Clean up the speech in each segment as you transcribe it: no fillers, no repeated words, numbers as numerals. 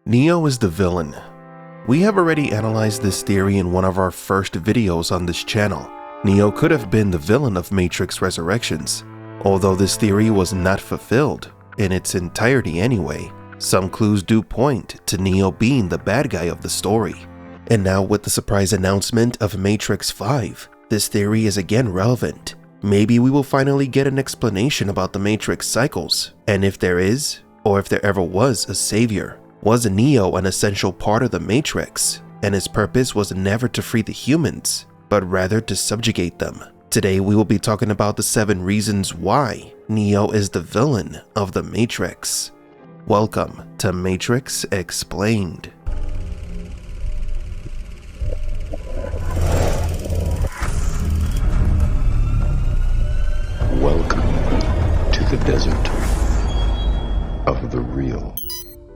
Neo is the villain. We have already analyzed this theory in one of our first videos on this channel. Neo could have been the villain of Matrix Resurrections. Although this theory was not fulfilled in its entirety anyway, some clues do point to Neo being the bad guy of the story. And now with the surprise announcement of Matrix 5, this theory is again relevant. Maybe we will finally get an explanation about the Matrix cycles, and if there is, or if there ever was a savior. Was Neo an essential part of the Matrix, and his purpose was never to free the humans, but rather to subjugate them? Today we will be talking about the 7 reasons why Neo is the villain of the Matrix. Welcome to Matrix Explained. Welcome to the desert of the real.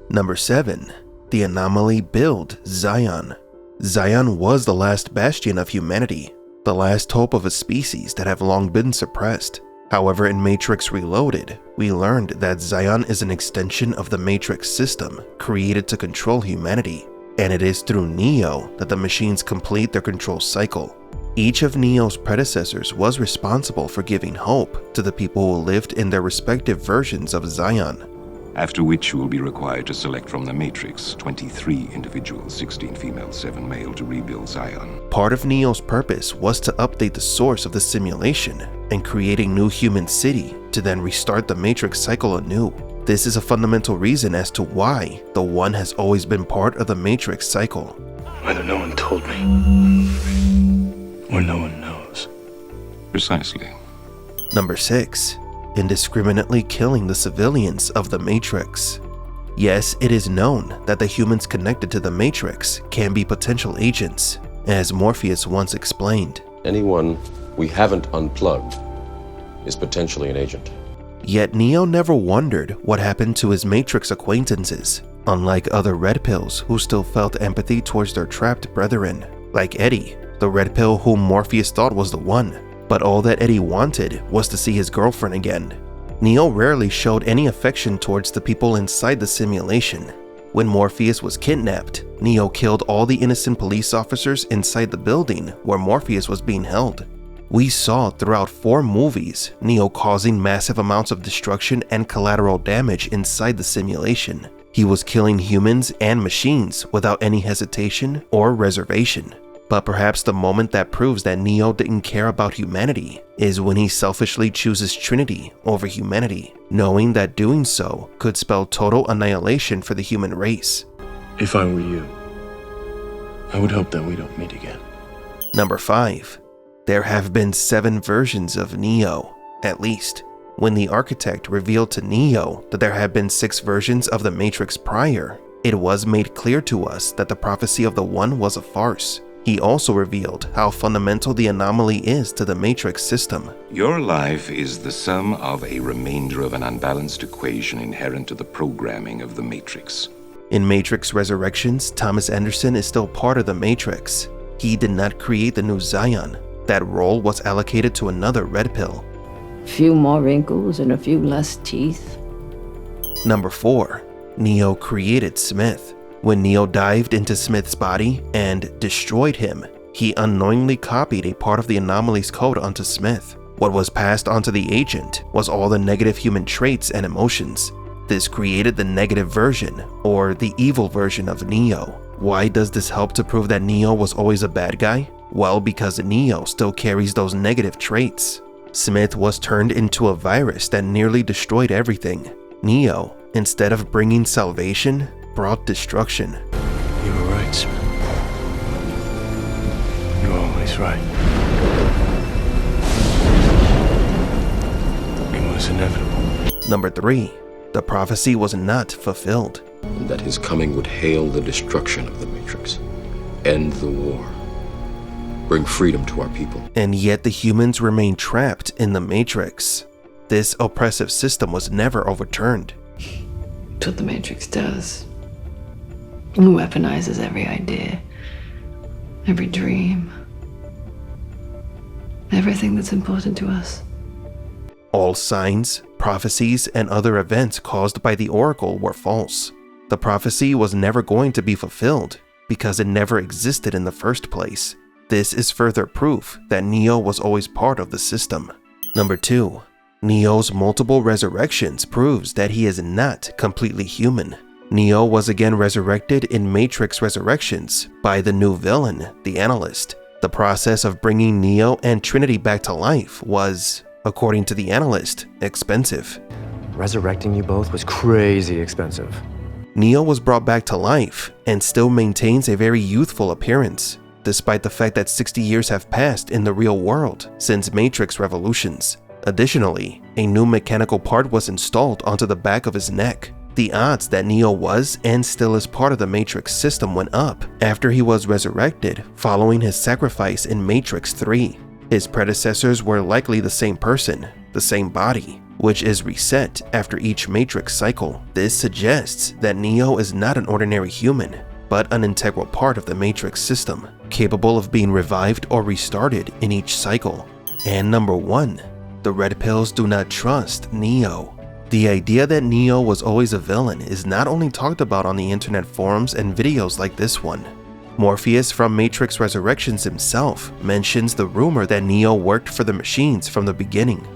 Number 7. The Anomaly build Zion. Zion was the last bastion of humanity, the last hope of a species that have long been suppressed. However, in Matrix Reloaded, we learned that Zion is an extension of the Matrix system created to control humanity, and it is through Neo that the machines complete their control cycle. Each of Neo's predecessors was responsible for giving hope to the people who lived in their respective versions of Zion. After which you will be required to select from the Matrix 23 individuals, 16 female, 7 male, to rebuild Zion. Part of Neo's purpose was to update the source of the simulation and create a new human city to then restart the Matrix cycle anew. This is a fundamental reason as to why the One has always been part of the Matrix cycle. Whether no one told me, or no one knows. Precisely. Number 6. Indiscriminately killing the civilians of the Matrix. Yes, it is known that the humans connected to the Matrix can be potential agents, as Morpheus once explained. Anyone we haven't unplugged is potentially an agent. Yet Neo never wondered what happened to his Matrix acquaintances, unlike other Red Pills who still felt empathy towards their trapped brethren, like Eddie, the Red Pill whom Morpheus thought was the One. But all that Eddie wanted was to see his girlfriend again. Neo rarely showed any affection towards the people inside the simulation. When Morpheus was kidnapped, Neo killed all the innocent police officers inside the building where Morpheus was being held. We saw throughout 4 movies Neo causing massive amounts of destruction and collateral damage inside the simulation. He was killing humans and machines without any hesitation or reservation. But perhaps the moment that proves that Neo didn't care about humanity is when he selfishly chooses Trinity over humanity, knowing that doing so could spell total annihilation for the human race. If I were you, I would hope that we don't meet again. Number 5. There have been 7 versions of Neo, at least. When the architect revealed to Neo that there had been 6 versions of the Matrix prior, it was made clear to us that the prophecy of the One was a farce. He also revealed how fundamental the Anomaly is to the Matrix system. Your life is the sum of a remainder of an unbalanced equation inherent to the programming of the Matrix. In Matrix Resurrections, Thomas Anderson is still part of the Matrix. He did not create the new Zion. That role was allocated to another Red Pill. A few more wrinkles and a few less teeth. Number 4. Neo created Smith. When Neo dived into Smith's body and destroyed him, he unknowingly copied a part of the Anomaly's code onto Smith. What was passed onto the agent was all the negative human traits and emotions. This created the negative version, or the evil version of Neo. Why does this help to prove that Neo was always a bad guy? Well, because Neo still carries those negative traits. Smith was turned into a virus that nearly destroyed everything. Neo, instead of bringing salvation, brought destruction. You were right, Smith. You're always right. It was inevitable. Number 3. The prophecy was not fulfilled. And that his coming would hail the destruction of the Matrix, end the war, bring freedom to our people. And yet the humans remain trapped in the Matrix. This oppressive system was never overturned. That's what the Matrix does. It weaponizes every idea, every dream, everything that's important to us. All signs, prophecies, and other events caused by the Oracle were false. The prophecy was never going to be fulfilled because it never existed in the first place. This is further proof that Neo was always part of the system. Number 2. Neo's multiple resurrections proves that he is not completely human. Neo was again resurrected in Matrix Resurrections by the new villain, the Analyst. The process of bringing Neo and Trinity back to life was, according to the Analyst, expensive. Resurrecting you both was crazy expensive. Neo was brought back to life and still maintains a very youthful appearance, despite the fact that 60 years have passed in the real world since Matrix Revolutions. Additionally, a new mechanical part was installed onto the back of his neck. The odds that Neo was and still is part of the Matrix system went up after he was resurrected following his sacrifice in Matrix 3. His predecessors were likely the same person, the same body, which is reset after each Matrix cycle. This suggests that Neo is not an ordinary human, but an integral part of the Matrix system, capable of being revived or restarted in each cycle. And number 1. The Red Pills do not trust Neo. The idea that Neo was always a villain is not only talked about on the internet forums and videos like this one. Morpheus from Matrix Resurrections himself mentions the rumor that Neo worked for the machines from the beginning.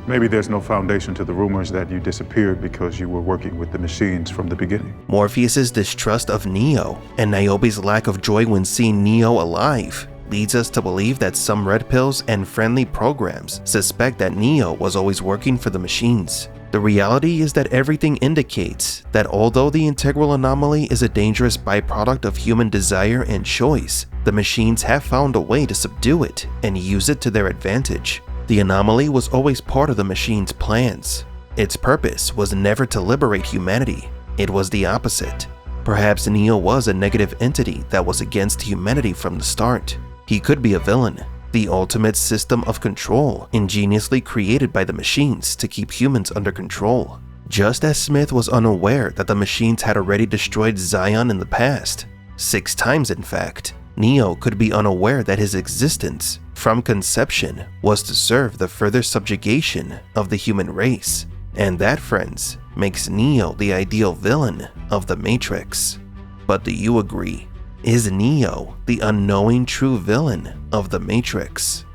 Maybe there's no foundation to the rumors that you disappeared because you were working with the machines from the beginning. Morpheus's distrust of Neo and Niobe's lack of joy when seeing Neo alive leads us to believe that some Red Pills and friendly programs suspect that Neo was always working for the machines. The reality is that everything indicates that although the integral anomaly is a dangerous byproduct of human desire and choice, the machines have found a way to subdue it and use it to their advantage. The anomaly was always part of the machine's plans. Its purpose was never to liberate humanity, it was the opposite. Perhaps Neo was a negative entity that was against humanity from the start. He could be a villain, the ultimate system of control ingeniously created by the machines to keep humans under control. Just as Smith was unaware that the machines had already destroyed Zion in the past, 6 times in fact, Neo could be unaware that his existence, from conception, was to serve the further subjugation of the human race. And that, friends, makes Neo the ideal villain of the Matrix. But do you agree? Is Neo the unknowing true villain of the Matrix?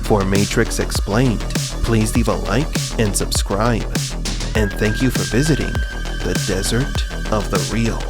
For Matrix Explained, please leave a like and subscribe. And thank you for visiting the Desert of the Real.